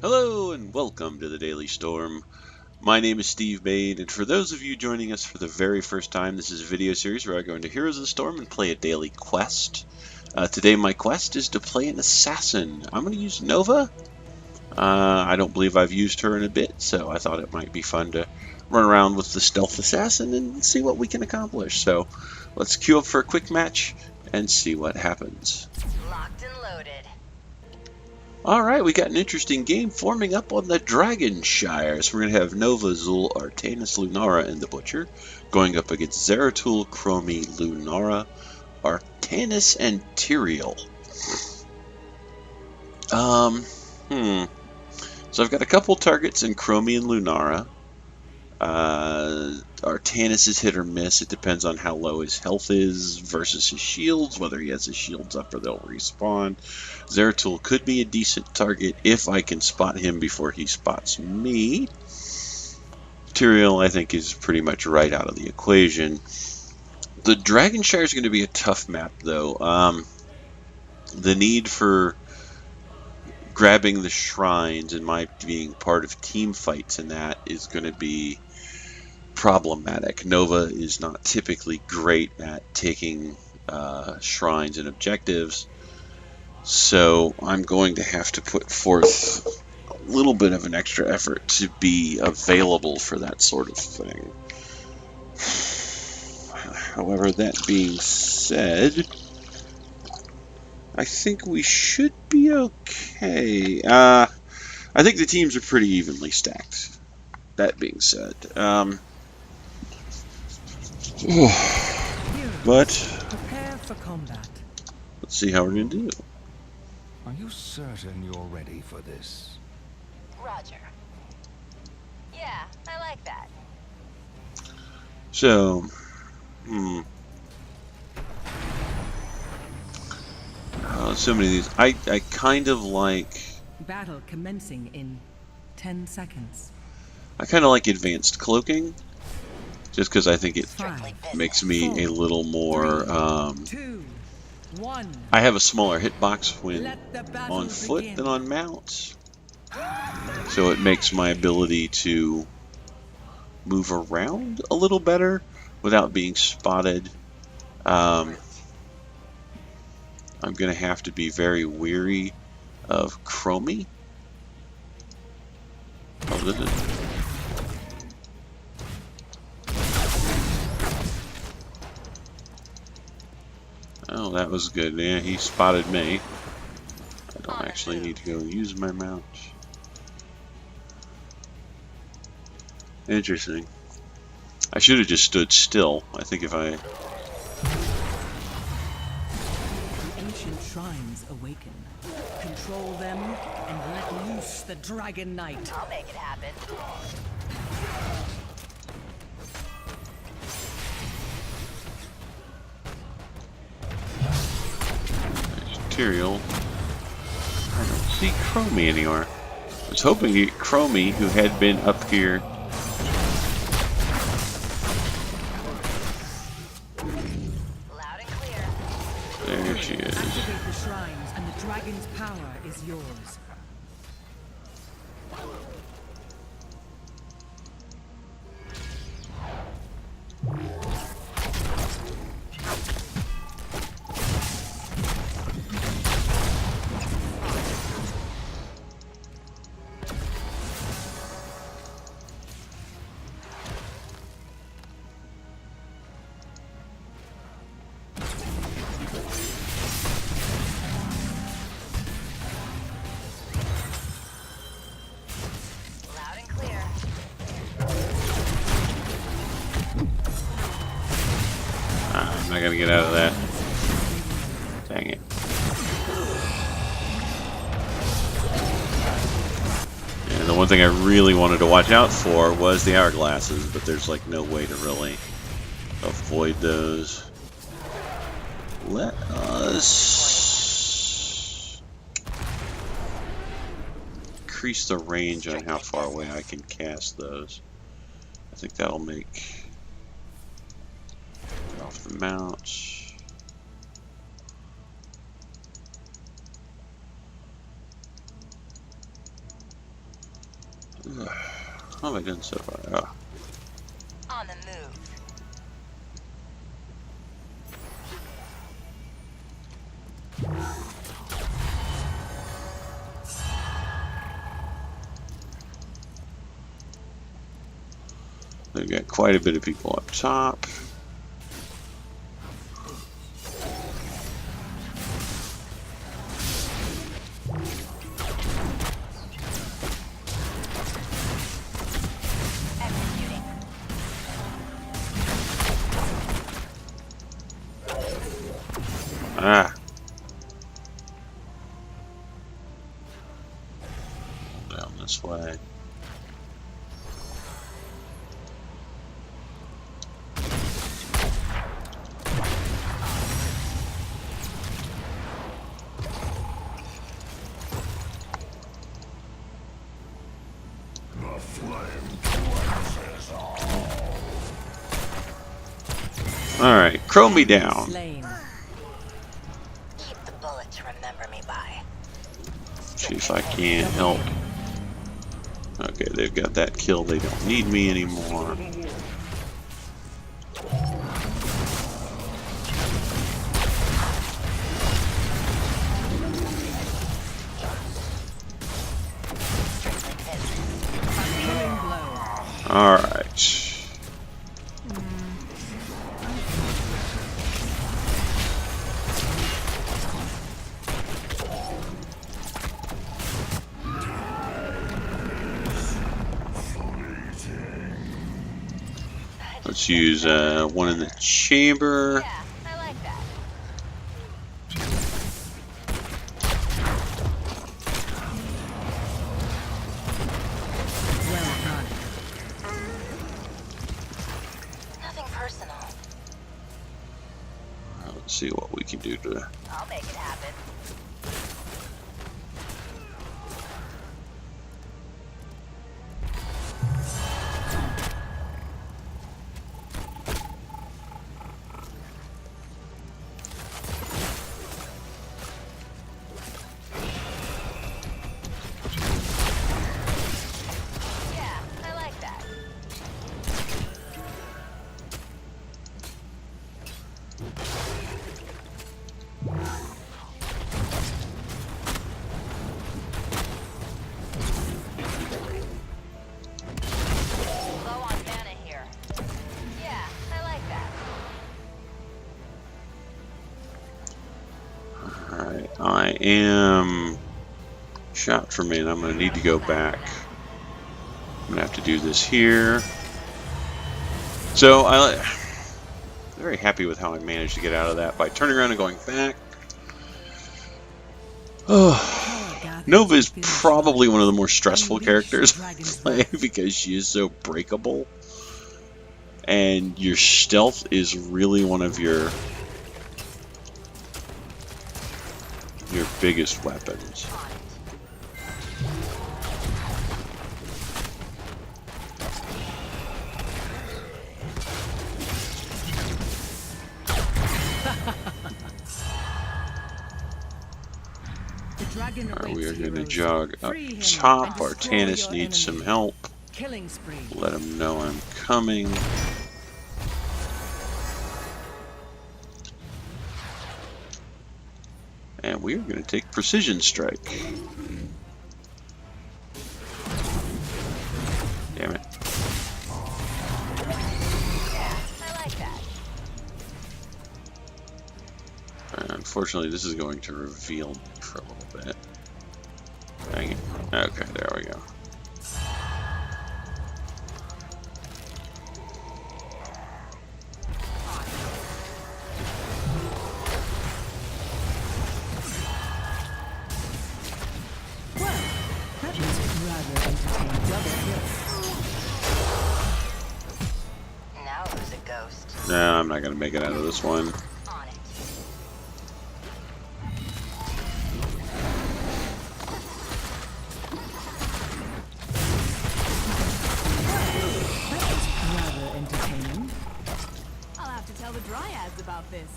Hello and welcome to the Daily Storm. My name is Steve Mayne, and for those of you joining us for the very first time, this is a video series where I go into Heroes of the Storm and play a daily quest. Today my quest is to play an assassin. I'm going to use Nova. I don't believe I've used her in a bit, so I thought it might be fun to run around with the stealth assassin and see what we can accomplish. So let's queue up for a quick match and see what happens. Locked and loaded. Alright, we got an interesting game forming up on the Dragonshire. So we're going to have Nova, Zul, Artanis, Lunara, and the Butcher going up against Zeratul, Chromie, Lunara, Artanis, and Tyrael. So I've got a couple targets in Chromie and Lunara. Artanis is hit or miss. It depends on how low his health is versus his shields, whether he has his shields up or they'll respawn. Zeratul could be a decent target if I can spot him before he spots me. Tyrael, I think, is pretty much right out of the equation. The Dragonshire is going to be a tough map, though. The need for grabbing the shrines and my being part of team fights in that is going to be problematic. Nova is not typically great at taking shrines and objectives, so I'm going to have to put forth a little bit of an extra effort to be available for that sort of thing. However, that being said, I think we should be okay. I think the teams are pretty evenly stacked. That being said, but prepare for combat. Let's see how we're going to do. Are you certain you're ready for this? Roger. Yeah, I like that. So, so many of these. I kind of like. Battle commencing in 10 seconds. I kind of like advanced cloaking, just because I think it Five, makes me a little more. 2, 1. I have a smaller hitbox when Let the battle on foot begin. than on mount, so it makes my ability to move around a little better without being spotted. I'm going to have to be very weary of Chromie. Oh, this is... Oh, that was good. Yeah, he spotted me. I don't actually need to go use my mount. Interesting. I should have just stood still. I think if I... The ancient shrines awaken. Control them and let loose the Dragon Knight. I'll make it happen. Material. I don't see Chromie anywhere. I was hoping to get Chromie, who had been up here. Loud and clear. There she is. Activate the shrines and the dragon's power is yours. Loud and clear. I'm not gonna get out of that. Dang it. And the one thing I really wanted to watch out for was the hourglasses, but there's like no way to really avoid those. Let us increase the range on how far away I can cast those. I think that'll make get off the mount. How have I done so far? Oh. On the move. We've got quite a bit of people up top. Executing. Ah. Down this way. Alright, crow me down. Slain. Keep the bullet to remember me by. See if I can't help. Okay, they've got that kill. They don't need me anymore. Killing blow. Alright. Let's use one in the chamber. Yeah, I like that. Well done. Nothing personal. Let's see what we can do to. I'll make it happen. Yeah, I like that. Low on mana here. Yeah, I like that. Alright, I am shot for me, and I'm going to need to go back. I'm going to have to do this here. So, I'm very happy with how I managed to get out of that by turning around and going back. Nova is probably one of the more stressful characters to play because she is so breakable. And your stealth is really one of your biggest weapons. The dragon Alright, we are awaits going to heroes. jog up Free him top. and destroy Artanis your needs enemy. some help. Killing spree. Let him know I'm coming. And we are going to take Precision Strike. Damn it. Yeah, I like that. Unfortunately, this is going to reveal me for a little bit. Dang it. Okay, there we go. Well, that was rather entertaining. Double kill. Now who's a ghost? No, I'm not going to make it out of this one. On it. Rather entertaining. I'll have to tell the dryads about this.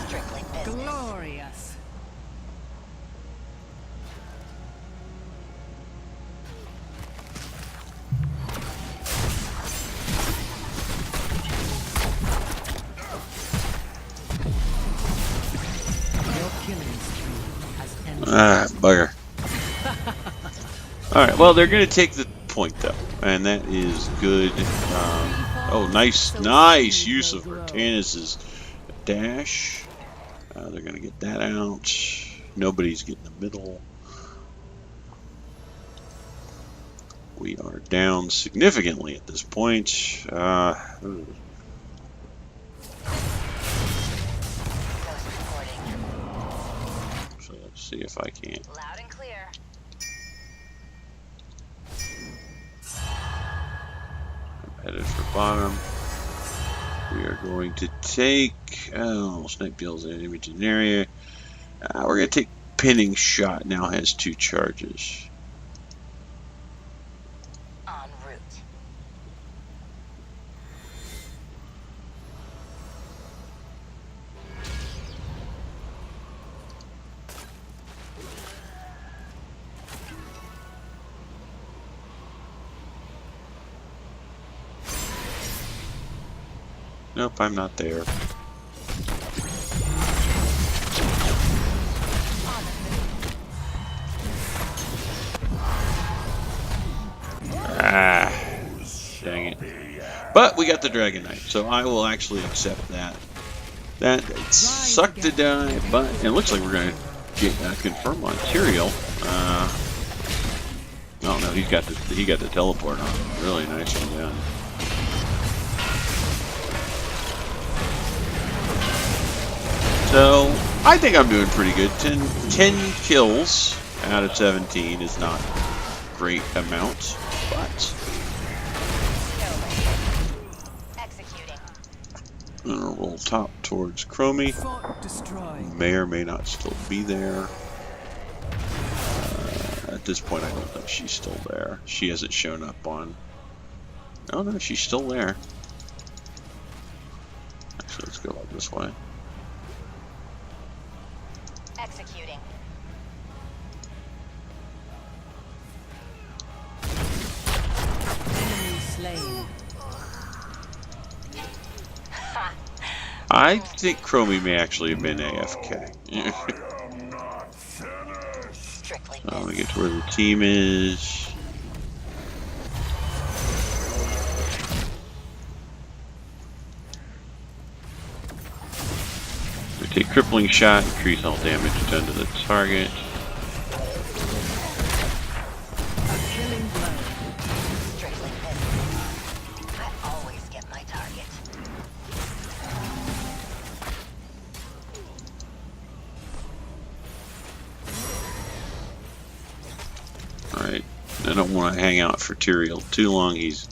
Strictly business. Glorious. Ah, bugger. Alright, well, they're going to take the point, though. And that is good. Oh, nice use of Vertanis's dash. They're going to get that out. Nobody's getting the middle. We are down significantly at this point. So let's see if I can. Loud and clear. I'm headed for bottom. We are going to take. Oh, snipe deals an image in area. We're going to take pinning shot. Now has 2 charges. En route. Nope, I'm not there. Ah, dang it. But we got the Dragon Knight, so I will actually accept that. That sucked to die, but it looks like we're going to get confirm on Tyrael. Oh no, he got the teleport on. Really nicely done. So I think I'm doing pretty good. 10 kills out of 17 is not a great amount, but Executing. I'm gonna roll top towards Chromie. Fort destroyed. May or may not still be there. At this point, I don't know if she's still there. She hasn't shown up on. Oh no, she's still there. Actually, let's go up this way. Executing. Enemy slain. I think Chromie may actually have been AFK. Strictly I want to get to where the team is. We take crippling shot, increase all damage done to the target. A killing blow. strictly business. I always get my target. Alright, I don't want to hang out for Tyrael too long. He's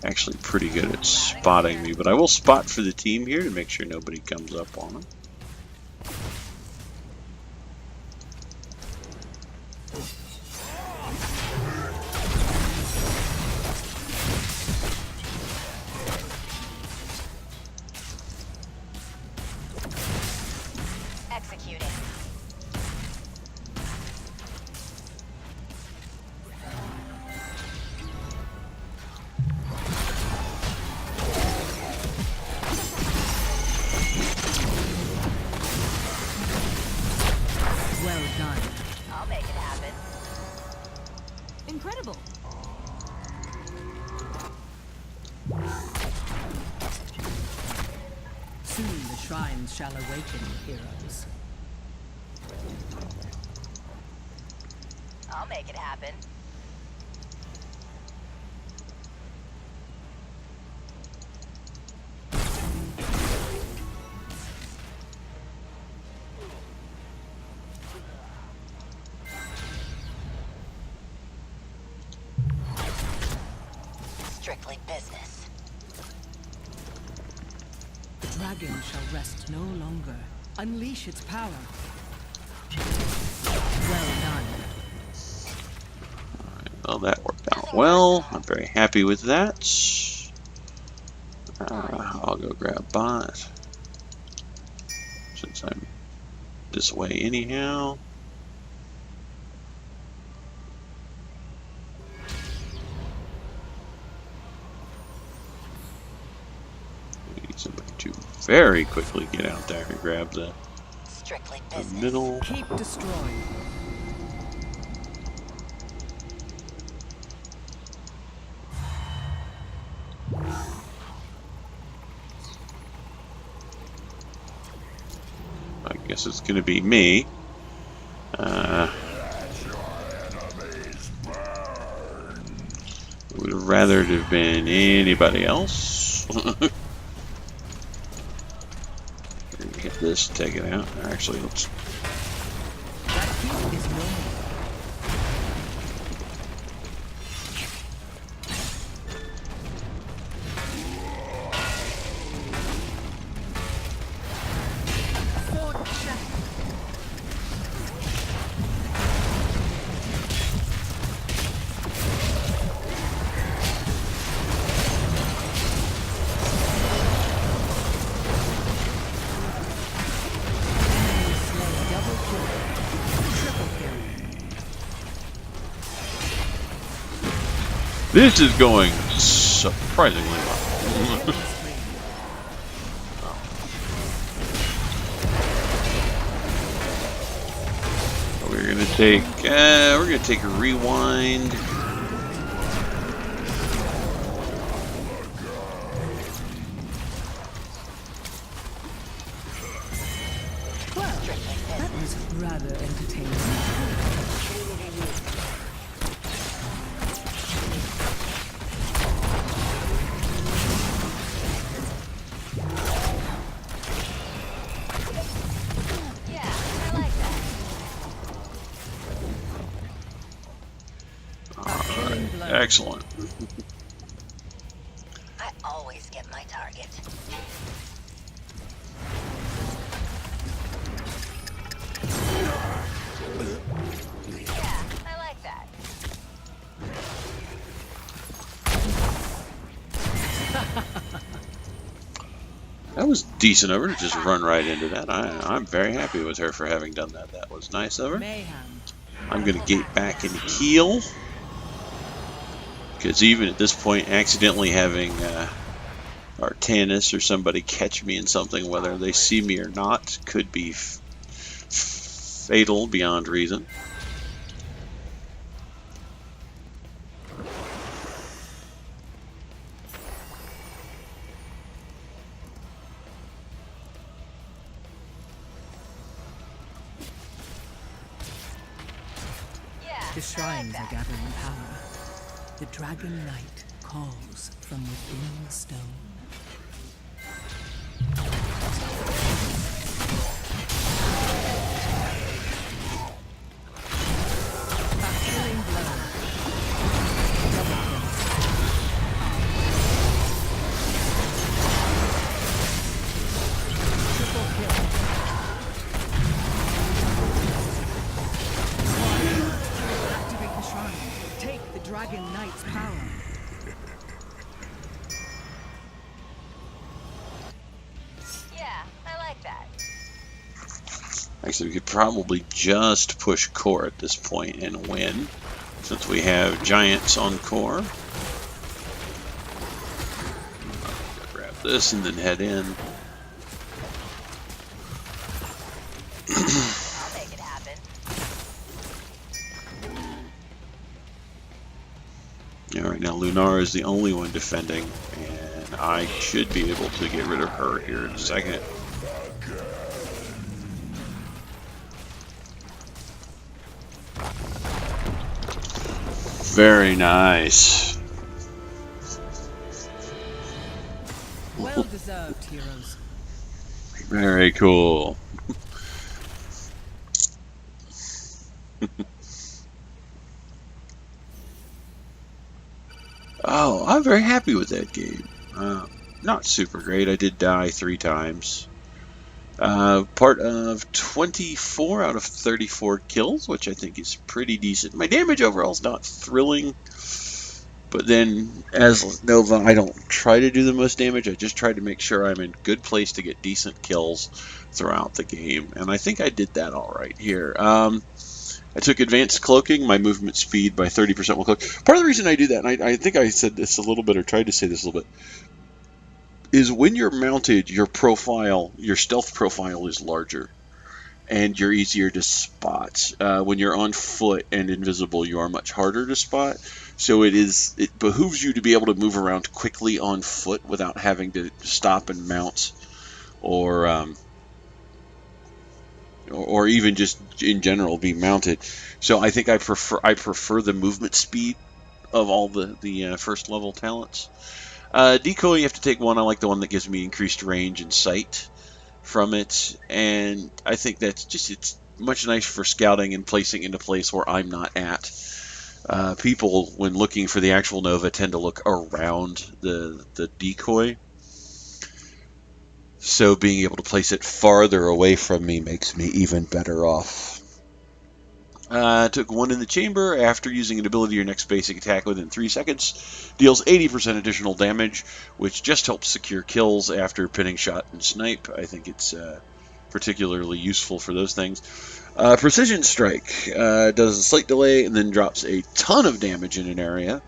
actually pretty good at spotting me, but I will spot for the team here to make sure nobody comes up on him. Executing. Well done. I'll make it happen. Incredible. Soon the shrines shall awaken, heroes. I'll make it happen. Strictly business. The dragon shall rest no longer. Unleash its power. Well done. Well, that worked out well. I'm very happy with that. I'll go grab bot. Since I'm this way anyhow. We need somebody to very quickly get out there and grab the Strictly business. middle. Keep destroying. guess it's going to be me. Would have rather it have been anybody else. Get this, take it out. Actually, let's. That field is no more. This is going surprisingly well. We're gonna take a rewind. Well, that was rather entertaining. Yeah, I like that. Killing blow. Excellent. I always get my target. Yeah, I like that. That was decent of her to just run right into that. I'm very happy with her for having done that. That was nice of her. Mayhem. I'm going to gate back and heal. Because even at this point, accidentally having Artanis or somebody catch me in something, whether they see me or not, could be fatal beyond reason. Yeah, The I shrines like are that. gathering power. The Dragon Knight calls from within the stone. A killing blow. Double kill. Triple kill. Activate the shrine. Take the Dragon Knight's power. Yeah, I like that. Actually, we could probably just push core at this point and win, since we have giants on core. Grab this and then head in. I'll make it happen. Yeah, right now Lunar is the only one defending, and I should be able to get rid of her here in a second. Very nice. Well deserved, heroes. Very cool. Oh, I'm very happy with that game. Not super great. I did die 3 times. Part of 24 out of 34 kills, which I think is pretty decent. My damage overall is not thrilling, but then as Nova, I don't try to do the most damage. I just try to make sure I'm in good place to get decent kills throughout the game, and I think I did that all right here. I took advanced cloaking, my movement speed by 30% will cloak. Part of the reason I do that, and I think I said this a little bit, or tried to say this a little bit, is when you're mounted, your profile, your stealth profile is larger, and you're easier to spot. When you're on foot and invisible, you are much harder to spot. So it behooves you to be able to move around quickly on foot without having to stop and mount, or or even just in general be mounted. So I think I prefer the movement speed of all the first level talents. Decoy, you have to take one. I like the one that gives me increased range and sight from it, and I think it's much nicer for scouting and placing into place where I'm not at. People, when looking for the actual Nova, tend to look around the decoy. So being able to place it farther away from me makes me even better off. Took one in the chamber. After using an ability, your next basic attack within 3 seconds deals 80% additional damage, which just helps secure kills after pinning shot and snipe. I think it's particularly useful for those things. Precision Strike does a slight delay and then drops a ton of damage in an area,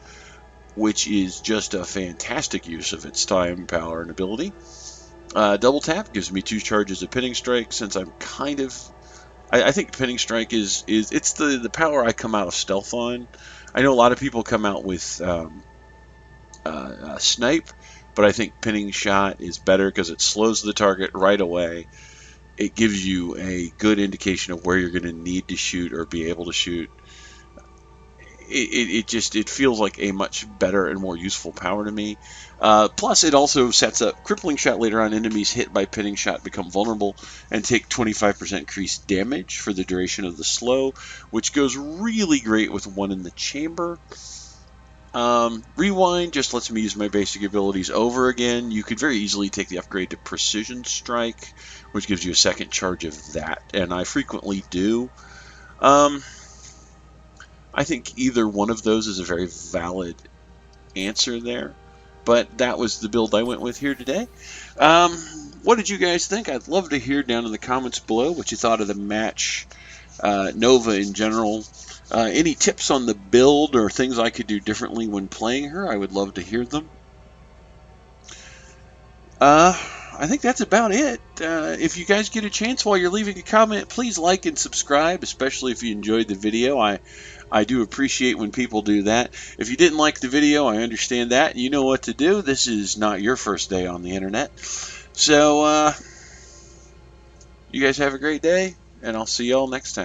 which is just a fantastic use of its time, power, and ability. Double Tap gives me 2 charges of Pinning Strike, since I'm kind of... I think Pinning Strike is it's the power I come out of stealth on. I know a lot of people come out with Snipe, but I think Pinning Shot is better because it slows the target right away. It gives you a good indication of where you're going to need to shoot or be able to shoot. It feels like a much better and more useful power to me. Plus, it also sets up Crippling Shot later on. Enemies hit by Pinning Shot become vulnerable and take 25% increased damage for the duration of the slow, which goes really great with one in the chamber. Rewind just lets me use my basic abilities over again. You could very easily take the upgrade to Precision Strike, which gives you a second charge of that, and I frequently do. I think either one of those is a very valid answer there, but that was the build I went with here today. What did you guys think? I'd love to hear down in the comments below what you thought of the match, Nova in general. Any tips on the build or things I could do differently when playing her, I would love to hear them. I think that's about it. If you guys get a chance while you're leaving a comment, please like and subscribe, especially if you enjoyed the video. I do appreciate when people do that. If you didn't like the video, I understand that. You know what to do. This is not your first day on the internet. So, you guys have a great day, and I'll see y'all next time.